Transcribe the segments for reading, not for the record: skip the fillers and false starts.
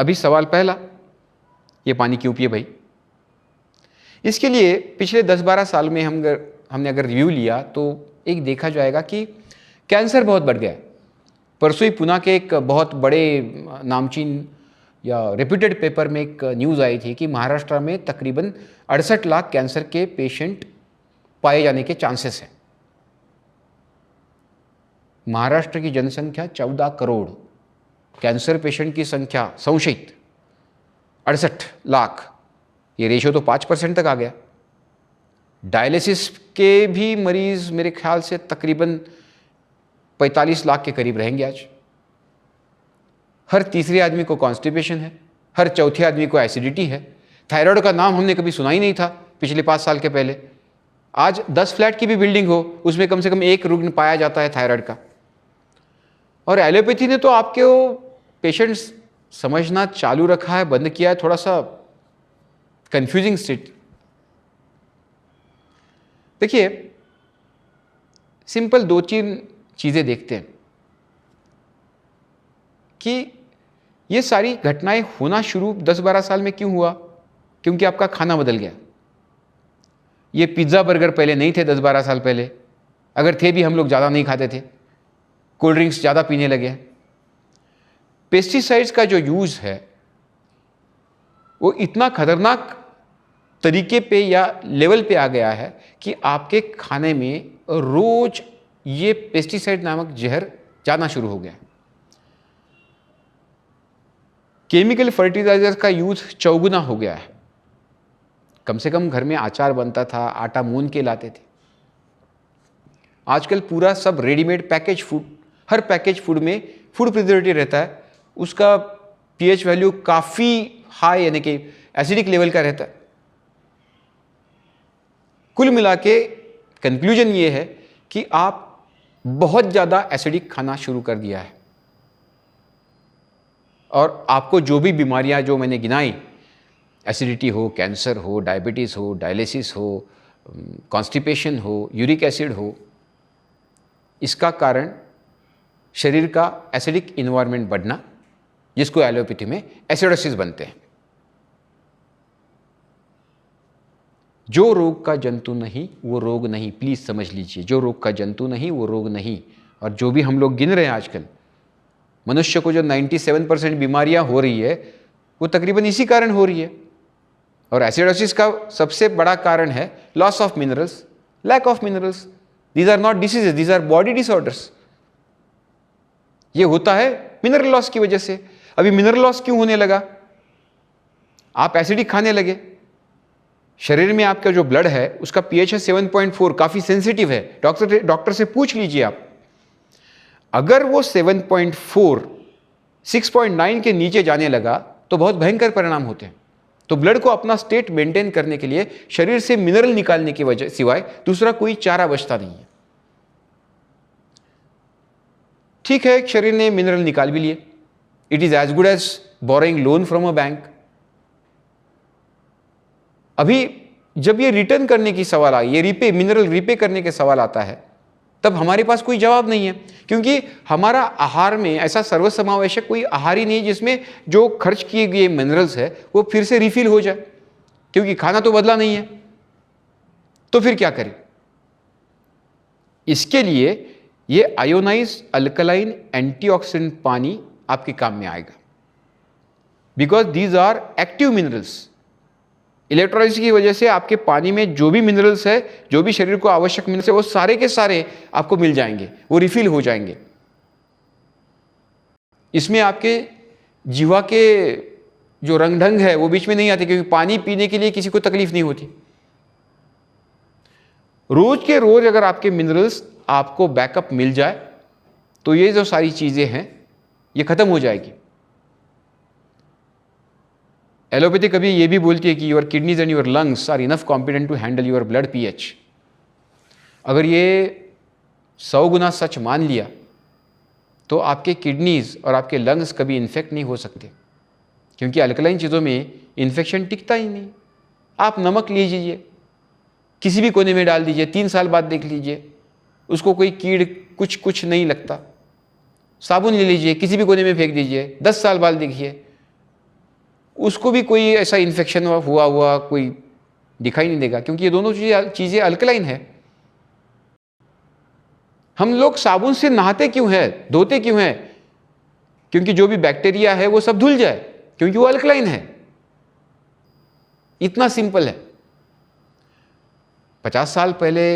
अभी सवाल पहला, ये पानी क्यों पिए भाई? इसके लिए पिछले 10-12 साल में हमने अगर रिव्यू लिया तो एक देखा जाएगा कि कैंसर बहुत बढ़ गया है। परसों ही पुणे के एक बहुत बड़े नामचीन या रेप्यूटेड पेपर में एक न्यूज़ आई थी कि महाराष्ट्र में तकरीबन 68 लाख कैंसर के पेशेंट पाए जाने के चांसेस हैं। महाराष्ट्र की जनसंख्या 14 करोड़, कैंसर पेशेंट की संख्या संशयित 68 लाख, ये रेशियो तो 5% तक आ गया। डायलिसिस के भी मरीज मेरे ख्याल से तकरीबन 45 लाख के करीब रहेंगे आज। हर तीसरे आदमी को कॉन्स्टिपेशन है, हर चौथे आदमी को एसिडिटी है। थायराइड का नाम हमने कभी सुना ही नहीं था पिछले 5 साल के पहले। आज 10 फ्लैट की भी बिल्डिंग हो, उसमें कम से कम एक रुग्ण पाया जाता है थायराइड का। और एलोपैथी ने तो आपके पेशेंट्स समझना चालू रखा है, बंद किया है, थोड़ा सा कंफ्यूजिंग स्टेट। देखिए, सिंपल 2-3 चीजें देखते हैं कि ये सारी घटनाएं होना शुरू 10-12 साल में क्यों हुआ? क्योंकि आपका खाना बदल गया। ये पिज्ज़ा बर्गर पहले नहीं थे 10-12 साल पहले, अगर थे भी हम लोग ज़्यादा नहीं खाते थे। कोल्ड ड्रिंक्स ज़्यादा पीने लगे। पेस्टिसाइड्स का जो यूज़ है वो इतना खतरनाक तरीके पे या लेवल पे आ गया है कि आपके खाने में रोज ये पेस्टिसाइड नामक जहर जाना शुरू हो गया। केमिकल फर्टिलाइजर का यूज चौगुना हो गया है। कम से कम घर में अचार बनता था, आटा मून के लाते थे। आजकल पूरा सब रेडीमेड पैकेज फूड, हर पैकेज फूड में फूड प्रिजर्वेटिव रहता है, उसका पीएच वैल्यू काफ़ी हाई यानी कि एसिडिक लेवल का रहता है। कुल मिला के कंक्लूजन ये है कि आप बहुत ज़्यादा एसिडिक खाना शुरू कर दिया है और आपको जो भी बीमारियां जो मैंने गिनाई, एसिडिटी हो, कैंसर हो, डायबिटीज़ हो, डायलिसिस हो, कॉन्स्टिपेशन हो, यूरिक एसिड हो, इसका कारण शरीर का एसिडिक इन्वायरमेंट बढ़ना, जिसको एलोपैथी में एसिडोसिस बनते हैं। जो रोग का जंतु नहीं वो रोग नहीं, प्लीज़ समझ लीजिए। जो रोग का जंतु नहीं वो रोग नहीं। और जो भी हम लोग गिन रहे हैं आजकल, मनुष्य को जो 97% बीमारियां हो रही है वो तकरीबन इसी कारण हो रही है। और एसिडोसिस का सबसे बड़ा कारण है loss of minerals, lack of minerals. These are not diseases, these are body disorders. ये होता है मिनरल लॉस की वजह से। अभी मिनरल लॉस क्यों होने लगा? आप एसिडिक खाने लगे। शरीर में आपका जो ब्लड है उसका पीएच है 7.4, काफी सेंसिटिव है। डॉक्टर से पूछ लीजिए आप, अगर वो 7.4 6.9 के नीचे जाने लगा तो बहुत भयंकर परिणाम होते हैं। तो ब्लड को अपना स्टेट मेंटेन करने के लिए शरीर से मिनरल निकालने की वजह सिवाय दूसरा कोई चारा बचता नहीं है। ठीक है, शरीर ने मिनरल निकाल भी लिए, it is as good as borrowing loan from a bank. अभी जब ये रिटर्न करने की सवाल आई, ये मिनरल रिपे करने के सवाल आता है, तब हमारे पास कोई जवाब नहीं है। क्योंकि हमारा आहार में ऐसा सर्वसमावेशक कोई आहार ही नहीं जिसमें जो खर्च किए गए मिनरल्स है वो फिर से रिफिल हो जाए, क्योंकि खाना तो बदला नहीं है। तो फिर क्या करें? इसके लिए ये आयोनाइज्ड अल्कलाइन एंटीऑक्सीडेंट पानी आपके काम में आएगा, because these are active minerals. Electrolysis की वजह से आपके पानी में जो भी मिनरल्स है, जो भी शरीर को आवश्यक मिनरल्स है, वो सारे के सारे आपको मिल जाएंगे, वो रिफिल हो जाएंगे। इसमें आपके जीवा के जो रंग ढंग है वो बीच में नहीं आते, क्योंकि पानी पीने के लिए किसी को तकलीफ नहीं होती। रोज के रोज अगर आपके मिनरल्स आपको बैकअप मिल जाए तो ये जो सारी चीजें हैं ये खत्म हो जाएगी। एलोपैथी कभी ये भी बोलती है कि your kidneys and your lungs are enough competent to handle your blood pH. अगर ये 100 गुना सच मान लिया तो आपके किडनीज और आपके लंग्स कभी इन्फेक्ट नहीं हो सकते, क्योंकि अल्कलाइन चीज़ों में इन्फेक्शन टिकता ही नहीं। आप नमक लीजिए, किसी भी कोने में डाल दीजिए, 3 साल बाद देख लीजिए उसको कोई कीड़ कुछ नहीं लगता। साबुन ले लीजिए, किसी भी कोने में फेंक दीजिए, 10 साल बाद देखिए उसको भी कोई ऐसा इन्फेक्शन हुआ कोई दिखाई नहीं देगा, क्योंकि ये दोनों चीज़ें अल्कलाइन है। हम लोग साबुन से नहाते क्यों हैं, धोते क्यों हैं? क्योंकि जो भी बैक्टीरिया है वो सब धुल जाए, क्योंकि वो अल्कलाइन है। इतना सिंपल है। 50 साल पहले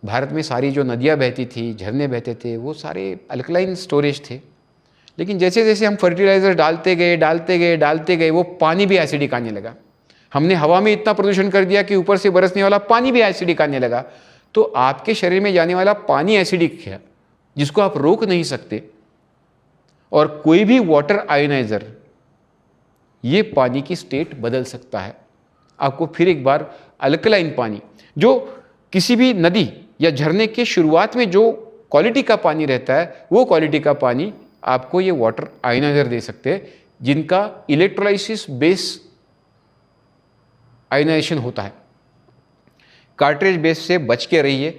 भारत में सारी जो नदियाँ बहती थी, झरने बहते थे, वो सारे अल्कलाइन स्टोरेज थे। लेकिन जैसे जैसे हम फर्टिलाइज़र डालते गए वो पानी भी एसिडिक आने लगा। हमने हवा में इतना प्रदूषण कर दिया कि ऊपर से बरसने वाला पानी भी एसिडिक आने लगा। तो आपके शरीर में जाने वाला पानी एसिडिक है, जिसको आप रोक नहीं सकते। और कोई भी वाटर आयोनाइजर ये पानी की स्टेट बदल सकता है। आपको फिर एक बार अल्कलाइन पानी, जो किसी भी नदी या झरने के शुरुआत में जो क्वालिटी का पानी रहता है, वो क्वालिटी का पानी आपको ये वाटर आयोनाइजर दे सकते हैं, जिनका इलेक्ट्रोलाइसिस बेस आयोनाइजेशन होता है। कार्ट्रिज बेस से बच के रहिए,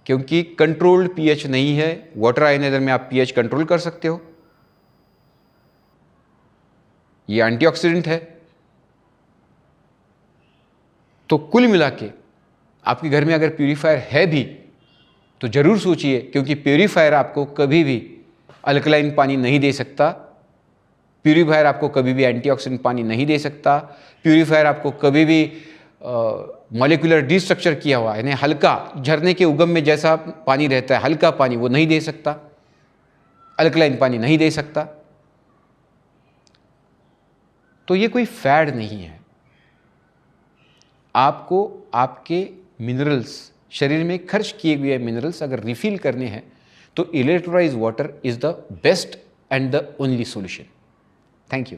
क्योंकि कंट्रोल्ड पीएच नहीं है। वाटर आयोनाइजर में आप पीएच कंट्रोल कर सकते हो। ये एंटीऑक्सीडेंट है। तो कुल मिला के आपके घर में अगर प्यूरीफायर है भी तो जरूर सोचिए, क्योंकि प्यूरीफायर आपको कभी भी अल्कलाइन पानी नहीं दे सकता। प्यूरीफायर आपको कभी भी एंटीऑक्सीडेंट पानी नहीं दे सकता। प्यूरीफायर आपको कभी भी मॉलिक्यूलर डिस्ट्रक्चर किया हुआ, यानी हल्का, झरने के उगम में जैसा पानी रहता है हल्का पानी, वो नहीं दे सकता। अल्कलाइन पानी नहीं दे सकता। तो ये कोई फैड नहीं है। आपको आपके मिनरल्स, शरीर में खर्च किए हुए मिनरल्स अगर रिफिल करने हैं तो electrolysed water is the best and the only solution. Thank you.